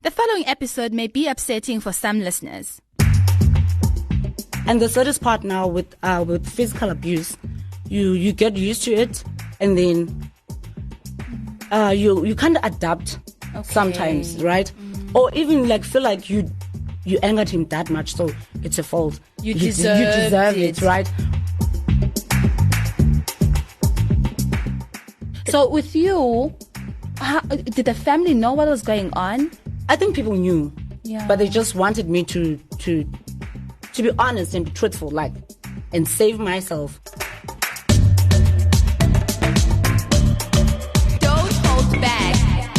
The following episode may be upsetting for some listeners. And the saddest part now with physical abuse, you get used to it, and then you kind of adapt sometimes, right? Or even like feel like you angered him that much, so it's a fault. You deserve it, right? So with you, did the family know what was going on? I think people knew, Yeah. but they just wanted me to be honest and be truthful, like, and save myself. Don't hold back.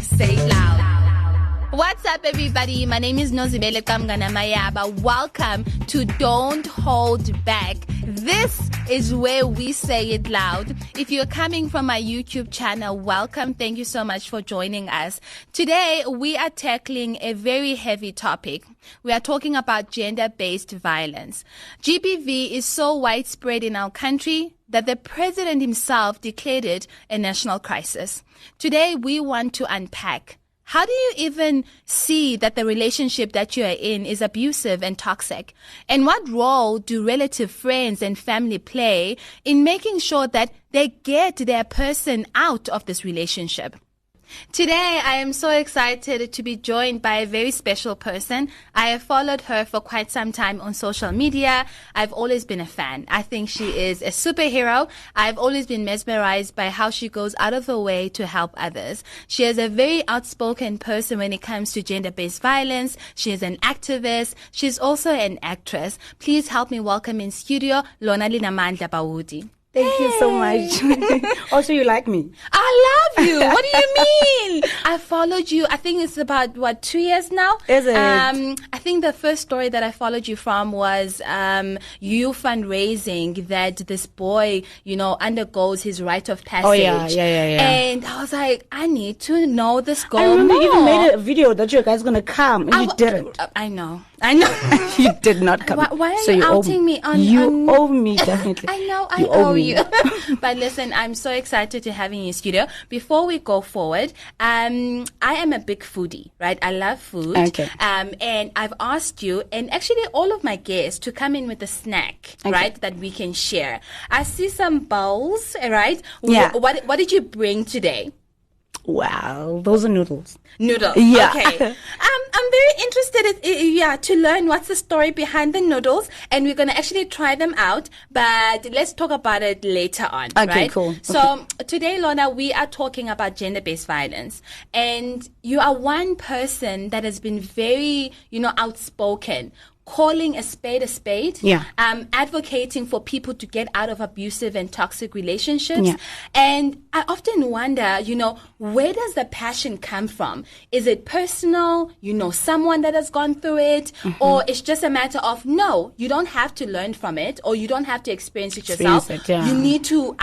Say it loud. What's up, everybody? My name is Nozibele Qamngana-Mayaba. Welcome to Don't Hold Back. This is where we say it loud. If you're coming from my YouTube channel, welcome. Thank you so much for joining us. Today, we are tackling a very heavy topic. We are talking about gender-based violence. GBV is so widespread in our country that the president himself declared it a national crisis. Today, we want to unpack: how do you even see that the relationship that you are in is abusive and toxic? And what role do relative friends and family play in making sure that they get their person out of this relationship? Today, I am so excited to be joined by a very special person. I have followed her for quite some time on social media. I've always been a fan. I think she is a superhero. I've always been mesmerized by how she goes out of her way to help others. She is a very outspoken person when it comes to gender-based violence. She is an activist. She's also an actress. Please help me welcome in studio Lona Bawuti. Thank you so much. Also, you like me. I love you. What do you mean? I followed you. I think it's about 2 years now. Is it? I think the first story that I followed you from was you fundraising that this boy, undergoes his rite of passage. Oh yeah. And I was like, I need to know this girl I remember more. you even made a video that you guys gonna come, and you didn't. I know. You did not come. Why are So you owe outing me on? You owe me, definitely. I know, I You owe me. you. But listen, I'm so excited to have you in your studio. Before we go forward, I am a big foodie, right? I love food. Okay. And I've asked you, and actually all of my guests, to come in with a snack, Okay. right, that we can share. I see some bowls, right? Yeah. What did you bring today? Wow, those are noodles. Noodles. Yeah. Okay. I'm very interested to learn what's the story behind the noodles, and we're going to actually try them out, but let's talk about it later on. Okay, right? cool. So today, Lona, we are talking about gender-based violence, and you are one person that has been very, outspoken, calling a spade, Yeah. advocating for people to get out of abusive and toxic relationships. Yeah. And I often wonder, where does the passion come from? Is it personal, someone that has gone through it, or it's just a matter of, no, you don't have to learn from it, or you don't have to experience it yourself. Yeah. You need to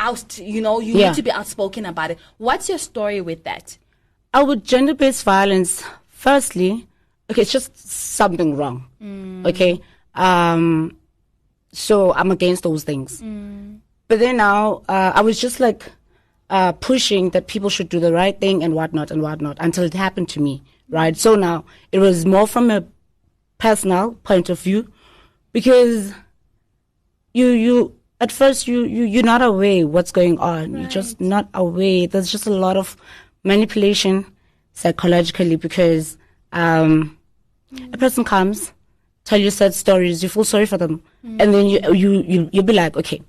need to be outspoken about it. What's your story with that? With gender-based violence, firstly, okay, it's just something wrong. Okay, so I'm against those things. But then now, I was just like pushing that people should do the right thing and whatnot until it happened to me, right? So now it was more from a personal point of view, because you at first you're not aware what's going on. Right. You're just not aware. There's just a lot of manipulation psychologically, because a person comes, tell you sad stories, you feel sorry for them, and then you'll be like, okay,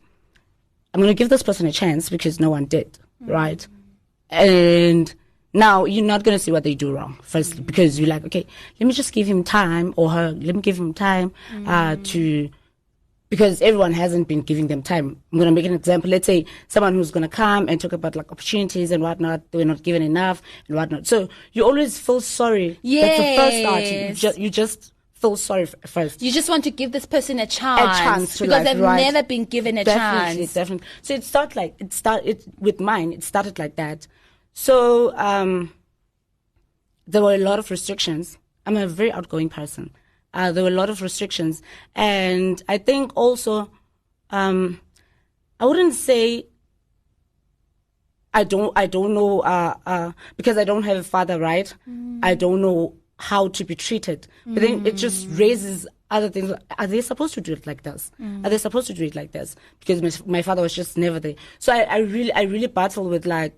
I'm going to give this person a chance because no one did, right? And now you're not going to see what they do wrong, firstly, because you're like, okay, let me just give him time, or her, let me give him time because everyone hasn't been giving them time. I'm going to make an example. Let's say someone who's going to come and talk about like opportunities and whatnot, they were not given enough and whatnot. So you always feel sorry. Yes. That's the first start. You just feel sorry first. You just want to give this person a chance to because life, they've right. never been given a chance. Definitely. So it started with mine. It started like that. So there were a lot of restrictions. I'm a very outgoing person. There were a lot of restrictions, and I think also, I wouldn't say I don't know, because I don't have a father, right? I don't know how to be treated. But then it just raises other things. Are they supposed to do it like this? Are they supposed to do it like this? Because my father was just never there. So I really battle with like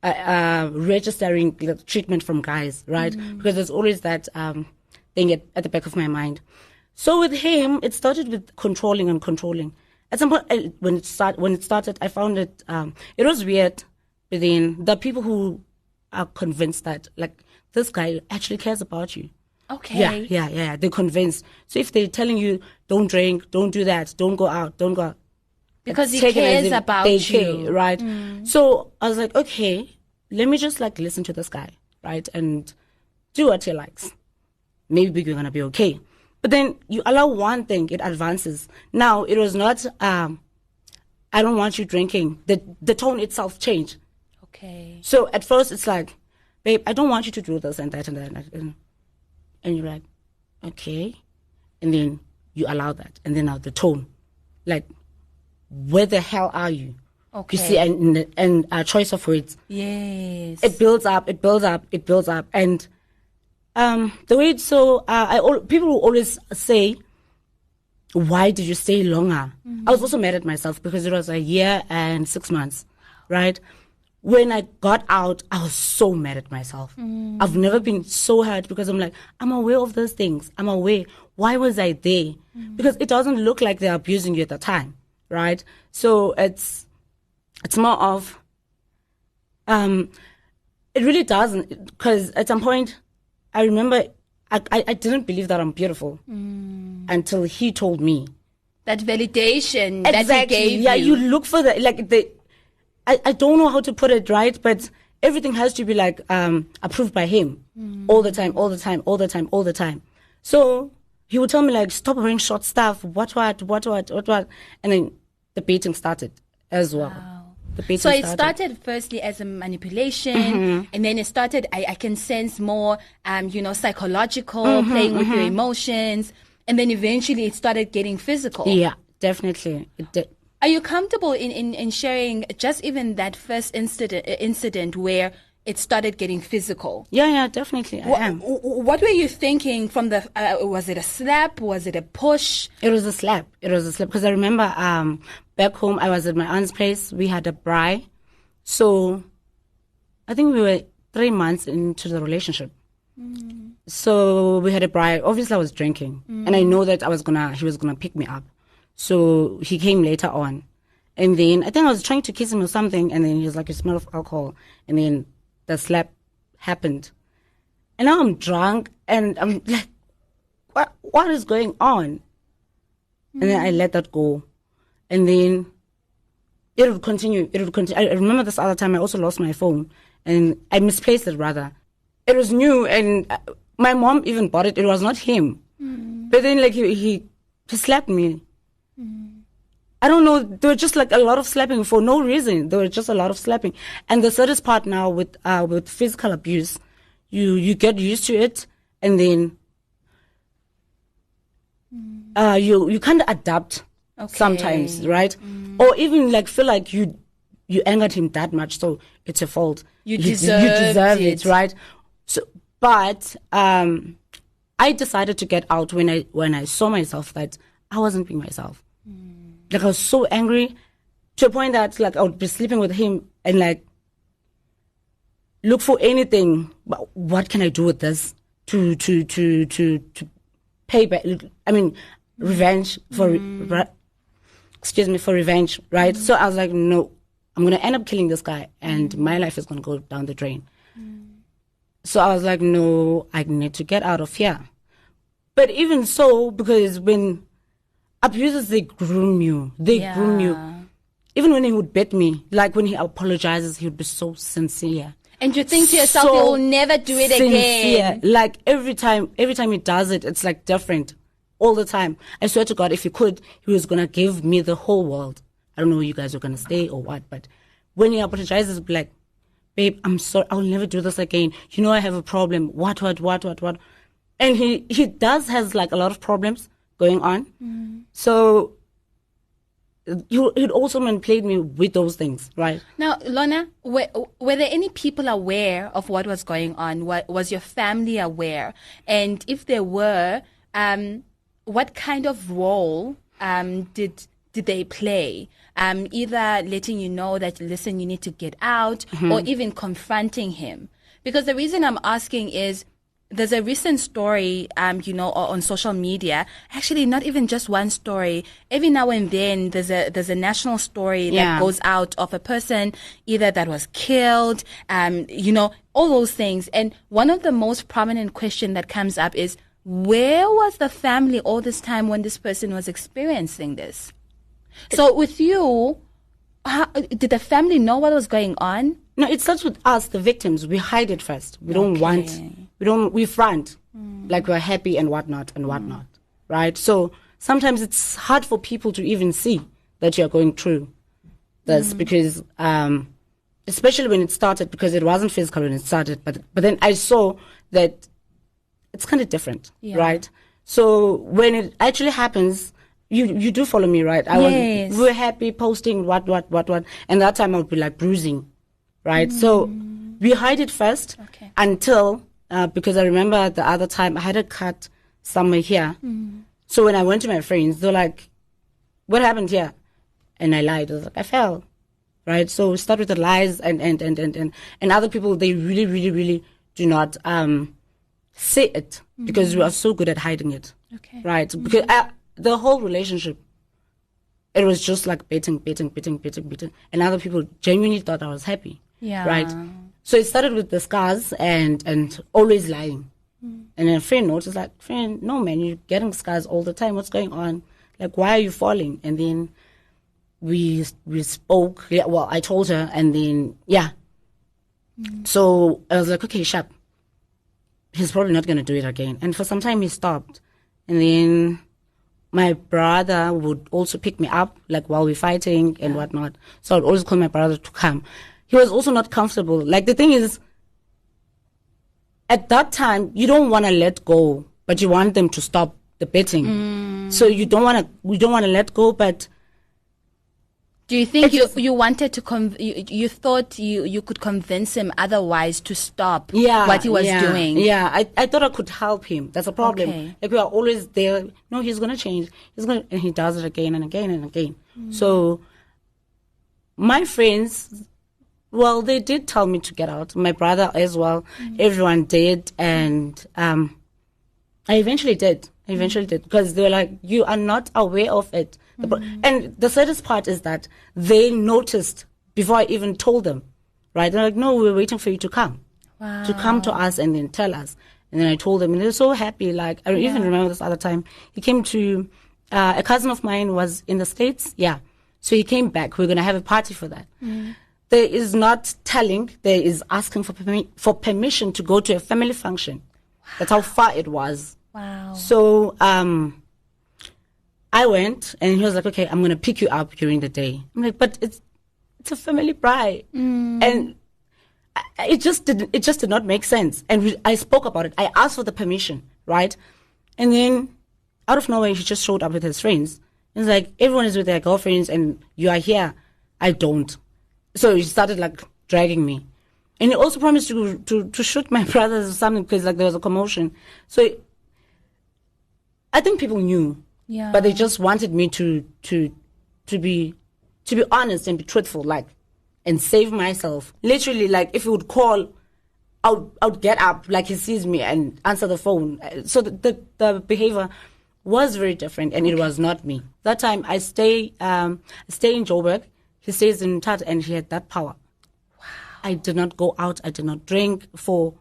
registering treatment from guys, right? Because there's always that thing at the back of my mind. So with him, it started with controlling. At some point, when it started, I found it was weird. But then the people who are convinced that like this guy actually cares about you. Okay. Yeah. They're convinced. So if they're telling you don't drink, don't do that, don't go out, because he cares about they you, care, right? So I was like, okay, let me just like listen to this guy, right, and do what he likes. Maybe we're gonna be okay. But then you allow one thing, it advances. Now it was not. I don't want you drinking. The tone itself changed. Okay. So at first it's like, babe, I don't want you to do this and that and that, and you're like, okay, and then you allow that, and then now the tone, like, where the hell are you? Okay. You see, and a choice of words. Yes. It builds up, and the way it's so, people will always say, why did you stay longer? I was also mad at myself because it was a year and 6 months, right? When I got out, I was so mad at myself. I've never been so hurt because I'm like, I'm aware of those things. I'm aware. Why was I there? Because it doesn't look like they're abusing you at the time, right? So it's more of, it really doesn't, because at some point, I remember I didn't believe that I'm beautiful until he told me. That validation Exactly. that he gave you. you. Look for I don't know how to put it right, but everything has to be like approved by him all the time. So he would tell me like, stop wearing short stuff, what, and then the beating started as well. Wow. So it started firstly as a manipulation, and then it started, I can sense more, psychological, playing with your emotions, and then eventually it started getting physical. Yeah, definitely. It did. Are you comfortable in sharing just even that first incident where it started getting physical? Yeah, definitely. I am. What were you thinking from the, was it a slap? Was it a push? It was a slap. Because I remember back home, I was at my aunt's place. We had a braai. So I think we were 3 months into the relationship. So we had a braai. Obviously, I was drinking. And I know that he was going to pick me up. So he came later on. And then I think I was trying to kiss him or something. And then he was like, you smell of alcohol. And then the slap happened. And now I'm drunk. And I'm like, what is going on? And then I let that go. And then it would continue. I remember this other time I also lost my phone. And I misplaced it rather. It was new. And my mom even bought it. It was not him. But then like he slapped me. I don't know. There were just like a lot of slapping for no reason. There were just a lot of slapping. And the saddest part now with physical abuse, you get used to it, and then you kind of adapt sometimes, right? Or even like feel like you angered him that much, so it's your fault. You deserve it, right? So, but I decided to get out when I saw myself that I wasn't being myself. Like I was so angry to a point that like I would be sleeping with him and like look for anything. But what can I do with this to pay back? I mean, revenge for revenge, right? So I was like, no, I'm gonna end up killing this guy, and my life is gonna go down the drain. So I was like, no, I need to get out of here. But even so, because when abusers, they groom you. Groom you. Even when he would bet me, like when he apologizes, he would be so sincere. And you think to yourself, he will never do it again. Like every time he does it, it's like different. All the time. I swear to God, if he could, he was going to give me the whole world. I don't know where you guys are going to stay or what, but when he apologizes, be like, babe, I'm sorry, I'll never do this again. You know I have a problem. What? And he does has like a lot of problems going on. So he'd also manipulate me with those things, right? Now, Lona, were there any people aware of what was going on? Was your family aware? And if there were, what kind of role did they play? Either letting you know that, listen, you need to get out, or even confronting him? Because the reason I'm asking is, there's a recent story, on social media. Actually, not even just one story. Every now and then, there's a national story that goes out of a person either that was killed, all those things. And one of the most prominent question that comes up is, where was the family all this time when this person was experiencing this? So with you, did the family know what was going on? No, it starts with us, the victims. We hide it first. We don't we front like we're happy and whatnot, right? So sometimes it's hard for people to even see that you're going through this because, especially when it started, because it wasn't physical when it started, but then I saw that it's kind of different, right? So when it actually happens, you do follow me, right? We were happy, posting what, and that time I would be like bruising. Right, so we hide it first until, because I remember the other time I had a cut somewhere here. So when I went to my friends, they're like, what happened here? And I lied. I was like, I fell. Right, so we start with the lies and other people, they really, really, really do not say it because we are so good at hiding it. Right, because the whole relationship, it was just like betting. And other people genuinely thought I was happy. Right. So it started with the scars and always lying. And then a friend noticed, like, friend, no man, you're getting scars all the time. What's going on? Like, why are you falling? And then we spoke. Yeah, well, I told her, and then So I was like, okay, sharp. He's probably not gonna do it again. And for some time he stopped. And then my brother would also pick me up, like while we're fighting and whatnot. So I'd always call my brother to come. He was also not comfortable. Like, the thing is, at that time, you don't want to let go, but you want them to stop the betting. So we don't want to let go, but... Do you think you wanted to, you thought you could convince him otherwise to stop what he was doing? Yeah, I thought I could help him. That's a problem. Like, we are always there. No, he's going to change. And he does it again and again and again. So my friends... Well, they did tell me to get out. My brother as well. Everyone did. And I eventually did. Because they were like, you are not aware of it. And the saddest part is that they noticed before I even told them. Right? They're like, no, we're waiting for you to come. Wow. To come to us and then tell us. And then I told them. And they were so happy. Like, I even remember this other time. He came to... a cousin of mine was in the States. Yeah. So he came back. We're going to have a party for that. There is not telling, there is asking for permission to go to a family function. That's how far it was. Wow. So I went, and he was like, okay, I'm going to pick you up during the day. I'm like, but it's a family bride. And it just did not make sense. And I spoke about it. I asked for the permission, right? And then out of nowhere, he just showed up with his friends. He's like, everyone is with their girlfriends, and you are here. I don't. So he started like dragging me, and he also promised to shoot my brothers or something because like there was a commotion. So I think people knew, but they just wanted me to be honest and be truthful, like, and save myself. Literally, like, if he would call, I would get up, like he sees me, and answer the phone. So the behavior was very different, and it was not me. That time I stay in Joburg. He stays in Tat, and he had that power. Wow. I did not go out. I did not drink for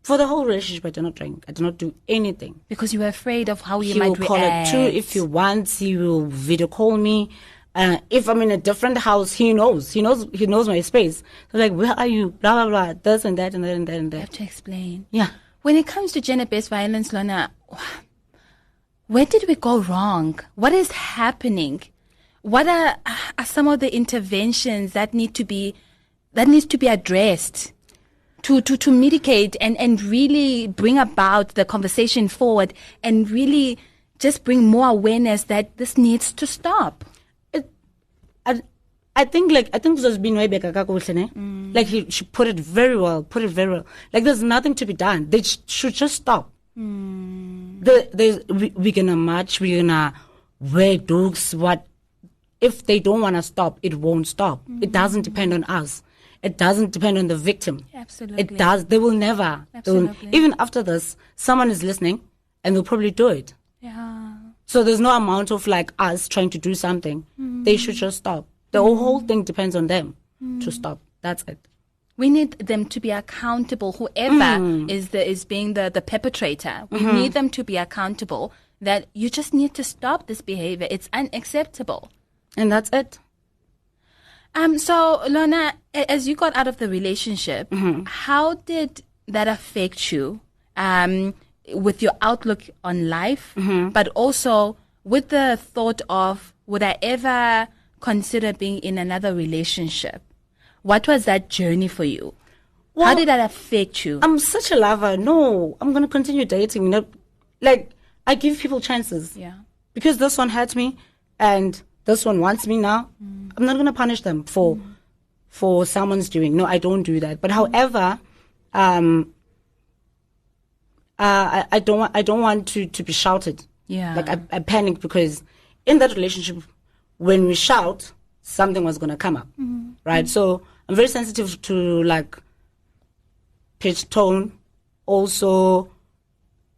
the whole relationship. I did not drink. I did not do anything. Because you were afraid of how you might react. He will call it true if he wants. He will video call me. If I'm in a different house, he knows my space. So like, where are you? Blah, blah, blah. This and that and that and that and that. You have to explain. Yeah. When it comes to gender-based violence, Lona, where did we go wrong? What is happening? What are some of the interventions that needs to be addressed to mitigate and really bring about the conversation forward and really just bring more awareness that this needs to stop? I think this has been way back. Like she put it very well. Like there's nothing to be done. They should just stop. We're gonna march. We're gonna wear dukes. What if they don't want to stop? It won't stop. It doesn't depend on us. It doesn't depend on the victim. Absolutely. It does. They will never. Absolutely. Even after this, someone is listening, and they'll probably do it. Yeah. So there's no amount of like us trying to do something. They should just stop. The whole thing depends on them to stop. That's it. We need them to be accountable. Whoever is being the perpetrator, we need them to be accountable. That you just need to stop this behavior. It's unacceptable. And that's it. So Lona, as you got out of the relationship, how did that affect you? With your outlook on life, but also with the thought of, would I ever consider being in another relationship? What was that journey for you? Well, how did that affect you? I'm such a lover. No, I'm going to continue dating. Like, I give people chances. Yeah. Because this one hurt me and this one wants me now. I'm not going to punish them for someone's doing. No, I don't do that. But however, I don't want to be shouted. Yeah. Like I panic because in that relationship, when we shout, something was gonna come up, right? So I'm very sensitive to like pitch, tone, also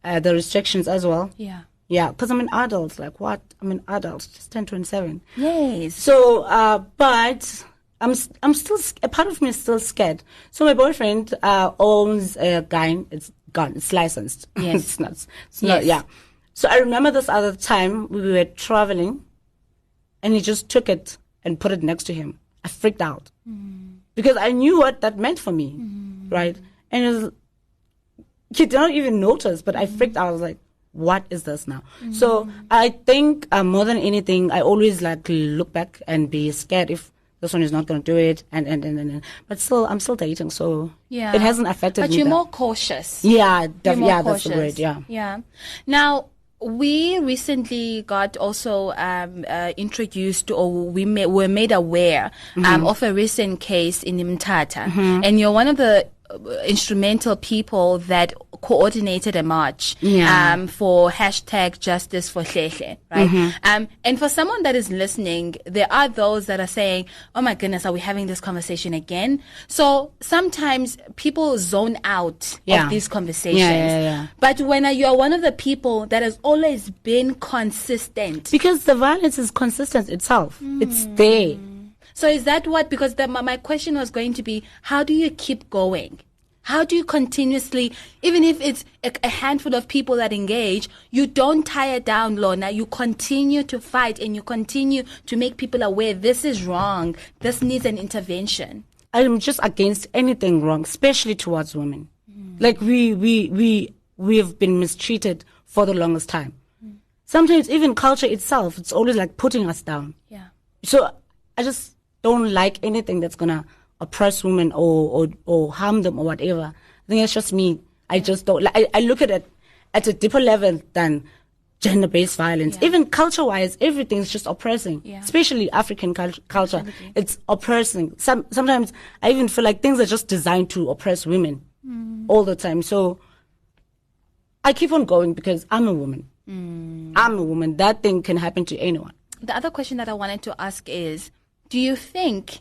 the restrictions as well. Yeah. Yeah, because I'm an adult. Like what? I'm an adult, just 27. Yes. So, but I'm still a part of me is still scared. So my boyfriend owns a gun. It's gone. It's licensed. Yes. It's not. Yeah. So I remember this other time we were traveling, and he just took it and put it next to him. I freaked out because I knew what that meant for me, right? And he did not even notice, but I freaked out. I was like, what is this now? So I think more than anything, I always like look back and be scared if this one is not going to do it. And but still, I'm still dating, so it hasn't affected me. But you're more cautious. Yeah, You're that's the word. Yeah. Yeah. Now, we recently got also introduced, or were made aware of a recent case in Mthatha, and you're one of the instrumental people that coordinated a march for #Justice for Hlehla, right? And for someone that is listening, there are those that are saying, oh my goodness, are we having this conversation again? So sometimes people zone out of these conversations. But when you are one of the people that has always been consistent. Because the violence is consistent itself. It's there. So is that what, because my question was going to be, how do you keep going? How do you continuously, even if it's a handful of people that engage, you don't tire down, Lona. You continue to fight and you continue to make people aware this is wrong. This needs an intervention. I'm just against anything wrong, especially towards women. Like we have been mistreated for the longest time. Sometimes even culture itself, it's always like putting us down. Yeah. So I just don't like anything that's gonna oppress women or harm them or whatever. I think it's just me. I just don't like. I look at it at a deeper level than gender-based violence. Even culture-wise, everything's just oppressing. Especially African culture. Absolutely. It's oppressing. Sometimes I even feel like things are just designed to oppress women all the time. So I keep on going because I'm a woman. I'm a woman. That thing can happen to anyone. The other question that I wanted to ask is, do you think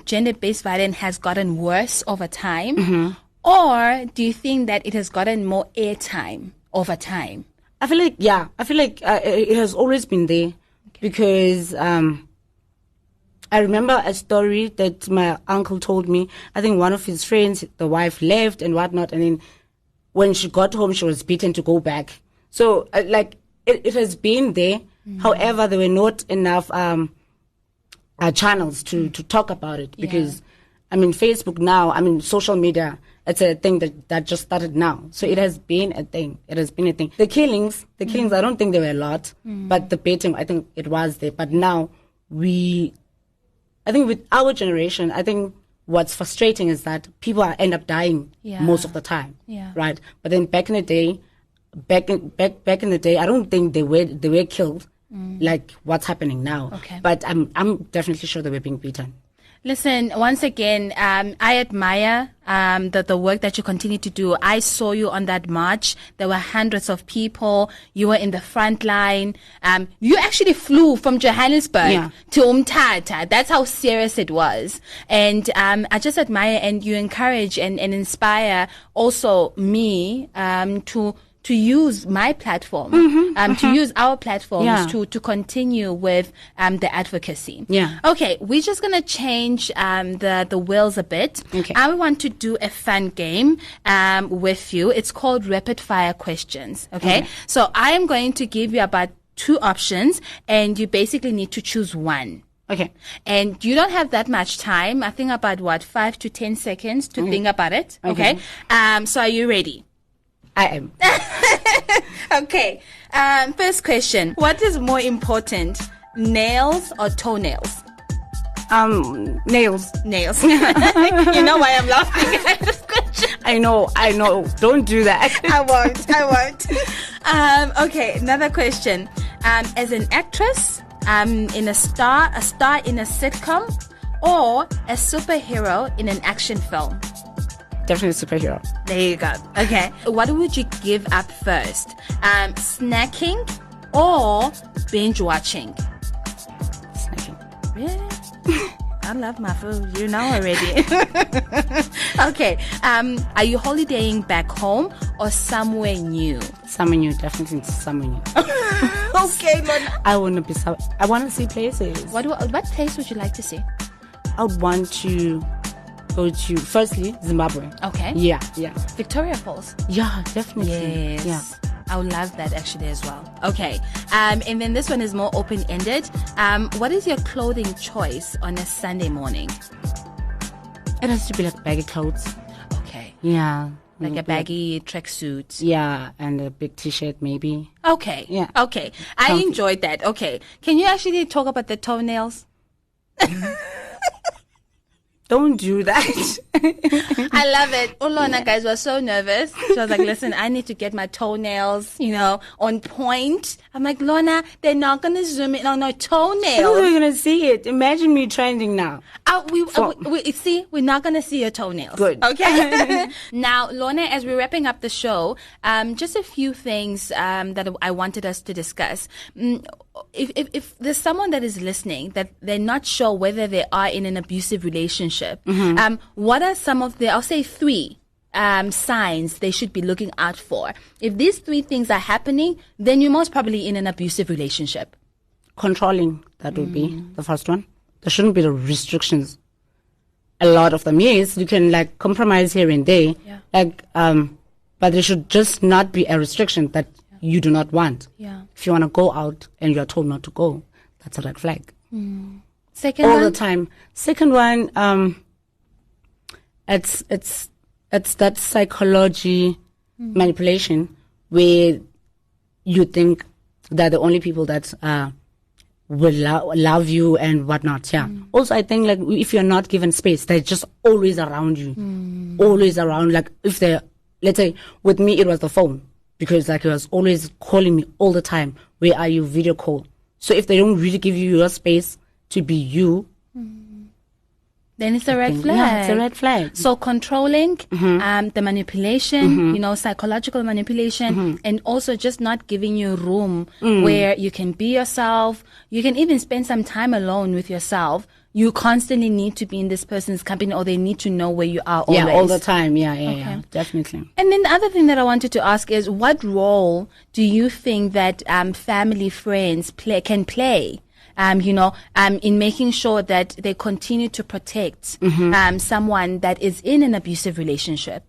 gender-based violence has gotten worse over time? Or do you think that it has gotten more airtime over time? I feel like, it has always been there because I remember a story that my uncle told me. I think one of his friends, the wife left and whatnot, and then when she got home, she was beaten to go back. So, it has been there. However, there were not enough channels to talk about it because, Facebook now, social media, it's a thing that just started now. So it has been a thing. The killings, I don't think there were a lot, but the beating, I think it was there. But now I think with our generation, I think what's frustrating is that people end up dying most of the time, right? But then back in the day, I don't think they were killed like what's happening now. Okay. But I'm definitely sure they were being beaten. Listen, once again, I admire the work that you continue to do. I saw you on that march. There were hundreds of people. You were in the front line. You actually flew from Johannesburg to Umtata. That's how serious it was. And I just admire, and you encourage and inspire also me to use my platform, to use our platforms to continue with the advocacy. Yeah. Okay, we're just gonna change the wheels a bit. Okay. I want to do a fun game with you. It's called rapid fire questions. Okay. So I am going to give you about 2 options, and you basically need to choose one. Okay. And you don't have that much time. I think about 5 to 10 seconds to think about it. Okay. So are you ready? I am. Okay. First question. What is more important, nails or toenails? Nails. Nails. You know why I'm laughing at this question? I know. Don't do that. I won't. Okay, another question. As an actress, in a star in a sitcom, or a superhero in an action film? Definitely superhero. There you go. Okay. What would you give up first? Snacking or binge watching? Snacking. Really? I love my food. You know already. Okay. Are you holidaying back home or somewhere new? Somewhere new. Definitely somewhere new. Okay, Lona. I want to see places. What place would you like to see? I would want to go to, firstly, Zimbabwe. Okay. Yeah. Victoria Falls. Yeah, definitely. Yes. Yeah. I would love that actually as well. Okay. And then this one is more open-ended. What is your clothing choice on a Sunday morning? It has to be like baggy clothes. Okay. Yeah. Like a baggy tracksuit. Yeah, and a big t-shirt maybe. Okay. Yeah. Okay. I enjoyed that. Okay. Can you actually talk about the toenails? Don't do that. I love it. Lona, guys, was so nervous. She was like, listen, I need to get my toenails, on point. I'm like, Lona, they're not going to zoom in on my toenails. How are we going to see it? Imagine me trending now. See, we're not going to see your toenails. Good. Okay. Now, Lona, as we're wrapping up the show, just a few things that I wanted us to discuss. If there's someone that is listening that they're not sure whether they are in an abusive relationship, what are some of I'll say 3 signs they should be looking out for? If these 3 things are happening, then you're most probably in an abusive relationship. Controlling, that would be the first one. There shouldn't be the restrictions. A lot of them, yes, you can like compromise here and there, but there should just not be a restriction that you do not want. Yeah. If you want to go out and you are told not to go, that's a red flag. Second all one? the time. Second one, it's that psychology manipulation where you think that the only people that will love you and whatnot. Yeah. Also, I think like if you're not given space, they're just always around you, always around. Like if they're, let's say with me, it was the phone. Because like he was always calling me all the time. Where are you? Video call. So if they don't really give you your space to be you, then it's a red flag. Yeah, it's a red flag. So controlling, the manipulation, psychological manipulation, and also just not giving you room where you can be yourself. You can even spend some time alone with yourself. You constantly need to be in this person's company, or they need to know where you are always. Yeah, all the time. Yeah, definitely. And then the other thing that I wanted to ask is, what role do you think that family, friends can play? In making sure that they continue to protect someone that is in an abusive relationship?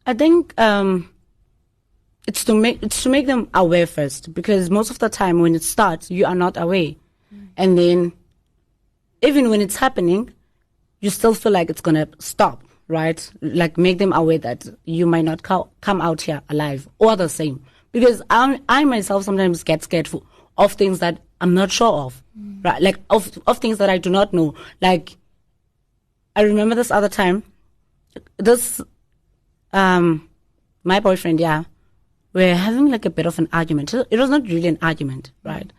I think it's to make them aware first, because most of the time when it starts, you are not aware, and then even when it's happening, you still feel like it's gonna stop, right? Like make them aware that you might not come out here alive or the same, because I myself sometimes get scared of things that I'm not sure of, right? Like of things that I do not know. Like I remember this other time, my boyfriend, we were having like a bit of an argument. It was not really an argument, right?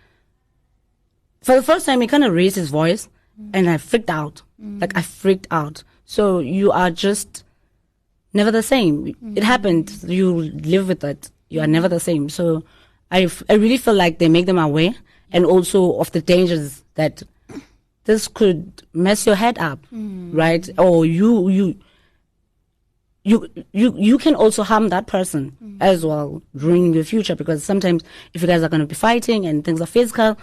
For the first time, he kind of raised his voice, and I freaked out. Like, I freaked out. So you are just never the same. It happened. You live with it. You are never the same. So I really feel like they make them aware, and also of the dangers that this could mess your head up, right? Or you can also harm that person as well, ruining your future, because sometimes if you guys are going to be fighting and things are physical,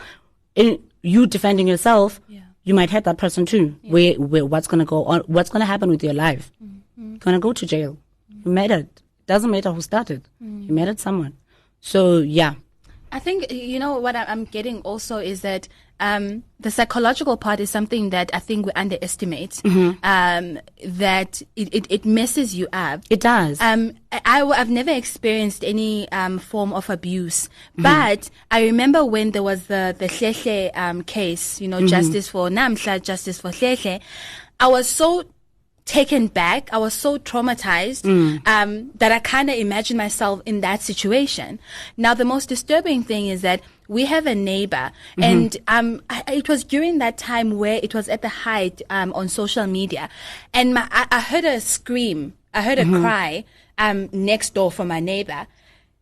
in you defending yourself, you might hurt that person too. Where what's going to go on? What's going to happen with your life? You're going to go to jail. You murdered. It doesn't matter who started. You murdered someone. So yeah. I think, you know, what I'm getting also is that the psychological part is something that I think we underestimate, that it messes you up. It does. I've never experienced any form of abuse, but I remember when there was the Hlehla case, you know, justice for Namhla, justice for Hlehla, I was so taken back. I was so traumatized that I kind of imagined myself in that situation. Now, the most disturbing thing is that we have a neighbor, and it was during that time where it was at the height on social media, and I heard a scream, I heard a cry next door from my neighbor,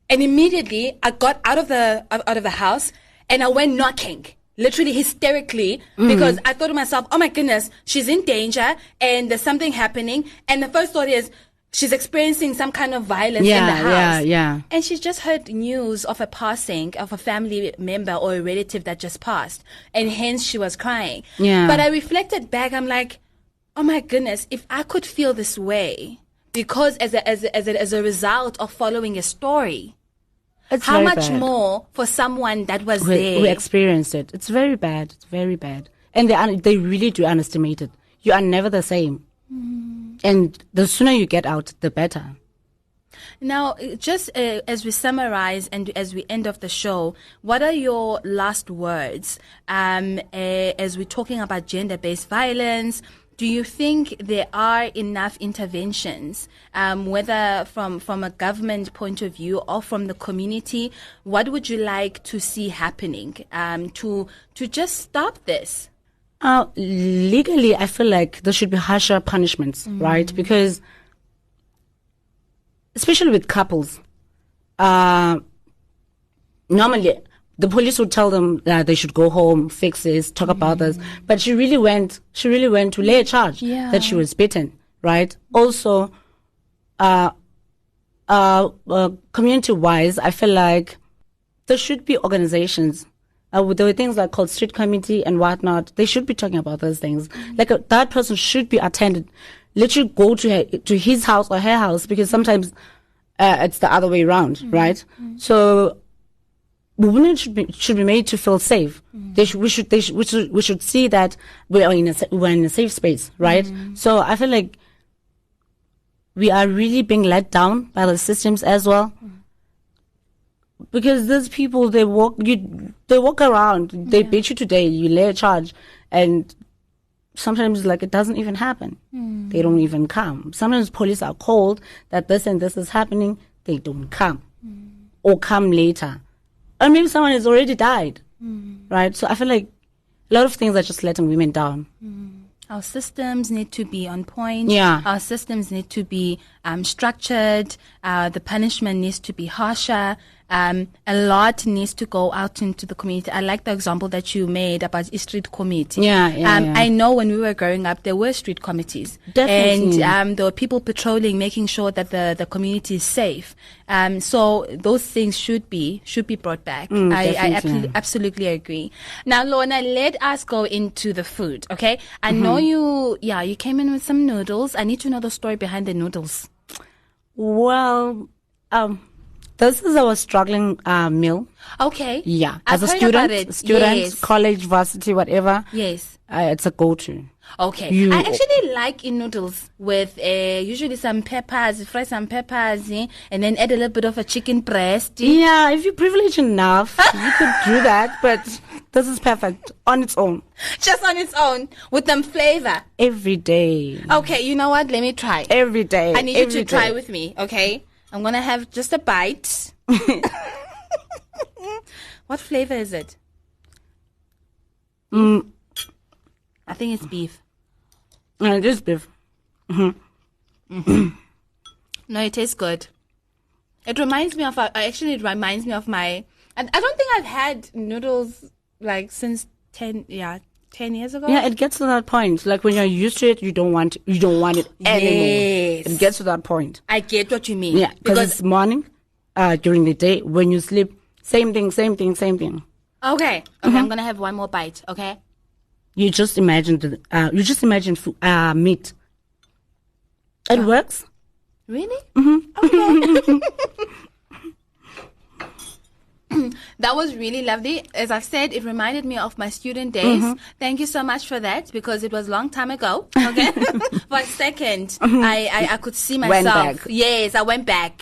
and immediately I got out of the house and I went knocking. Literally hysterically, because I thought to myself, oh my goodness, she's in danger and there's something happening. And the first thought is she's experiencing some kind of violence in the house. And she's just heard news of a passing of a family member or a relative that just passed. And hence she was crying. But I reflected back, I'm like, oh my goodness, if I could feel this way because as a result of following a story, it's how much bad. More for someone that was there? Who experienced it. It's very bad. It's very bad. And they really do underestimate it. You are never the same. And the sooner you get out, the better. Now, just as we summarize and as we end off the show, what are your last words as we're talking about gender-based violence? Do you think there are enough interventions, whether from a government point of view or from the community? What would you like to see happening to just stop this? Legally, I feel like there should be harsher punishments, right? Because especially with couples, normally the police would tell them that they should go home, fix this, talk about this. But she really went to lay a charge that she was beaten, right? Also, community-wise, I feel like there should be organizations. There were things like called street committee and whatnot. They should be talking about those things. Like that person should be attended. Literally go to his house or her house, because sometimes it's the other way around, right? So women should be made to feel safe. We should see that we're in a safe space, right? So I feel like we are really being let down by the systems as well, because these people they walk around, they beat you today, you lay a charge, and sometimes like it doesn't even happen. They don't even come. Sometimes police are called that this and this is happening, they don't come, or come later. Or maybe someone has already died, right? So I feel like a lot of things are just letting women down. Our systems need to be on point. Our systems need to be structured. The punishment needs to be harsher. A lot needs to go out into the community. I like the example that you made about a street committee. I know when we were growing up, there were street committees. Definitely. And there were people patrolling, making sure that the community is safe. So those things should be brought back. I absolutely agree. Now, Lona, let us go into the food, okay? I know you came in with some noodles. I need to know the story behind the noodles. Well, this is our struggling meal. Okay. Yeah. I've As a heard about it. student, Yes. college, varsity, whatever. Yes. It's a go-to. Okay. I actually like in noodles with usually some peppers, fry some peppers, and then add a little bit of a chicken breast. Yeah, if you're privileged enough, you could do that, but this is perfect on its own. Just on its own, with some flavor. Every day. Okay, you know what? Let me try. Every day. I need you to try with me, okay? I'm going to have just a bite. What flavor is it? Mm. I think it's beef. It is beef. No, it tastes good. It reminds me of my. I don't think I've had noodles like since 10 years ago. Yeah, it gets to that point. Like when you're used to it, you don't want it anymore. Yes. It gets to that point. I get what you mean. Yeah, because it's morning, during the day, when you sleep, same thing. Okay, I'm gonna have one more bite. Okay. You just imagine meat. It works. Really? Okay. That was really lovely. As I said, it reminded me of my student days. Thank you so much for that, because it was a long time ago. Okay. For a second, I could see myself. Went back. Yes, I went back.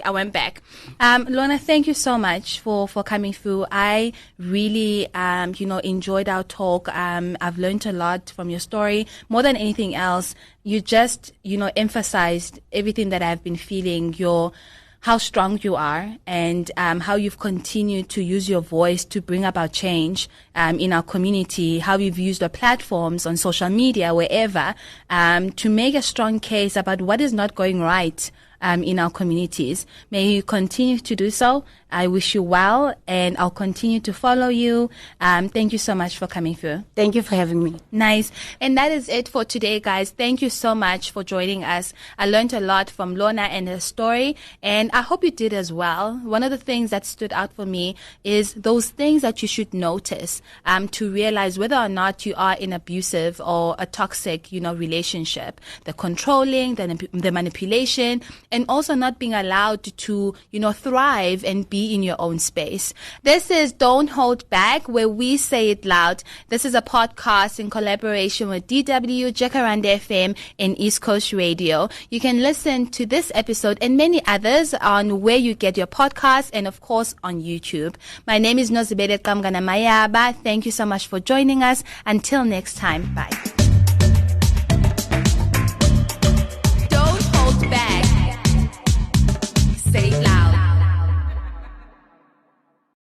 Lona, thank you so much for coming through. I really, enjoyed our talk. I've learned a lot from your story. More than anything else, you just, emphasized everything that I've been feeling. How strong you are, and how you've continued to use your voice to bring about change in our community, how you've used the platforms on social media, wherever, to make a strong case about what is not going right in our communities. May you continue to do so. I wish you well, and I'll continue to follow you. Thank you so much for coming through. Thank you for having me. Nice. And that is it for today, guys. Thank you so much for joining us. I learned a lot from Lona and her story, and I hope you did as well. One of the things that stood out for me is those things that you should notice to realize whether or not you are in abusive or a toxic, relationship. The controlling, the manipulation, and also not being allowed to, thrive and be in your own space. This is Don't Hold Back, where we say it loud. This is a podcast in collaboration with DW, Jacaranda FM, and East Coast Radio. You can listen to this episode and many others on where you get your podcasts, and of course on YouTube. My name is Nozibele Qamngana-Mayaba. Thank you so much for joining us. Until next time, bye.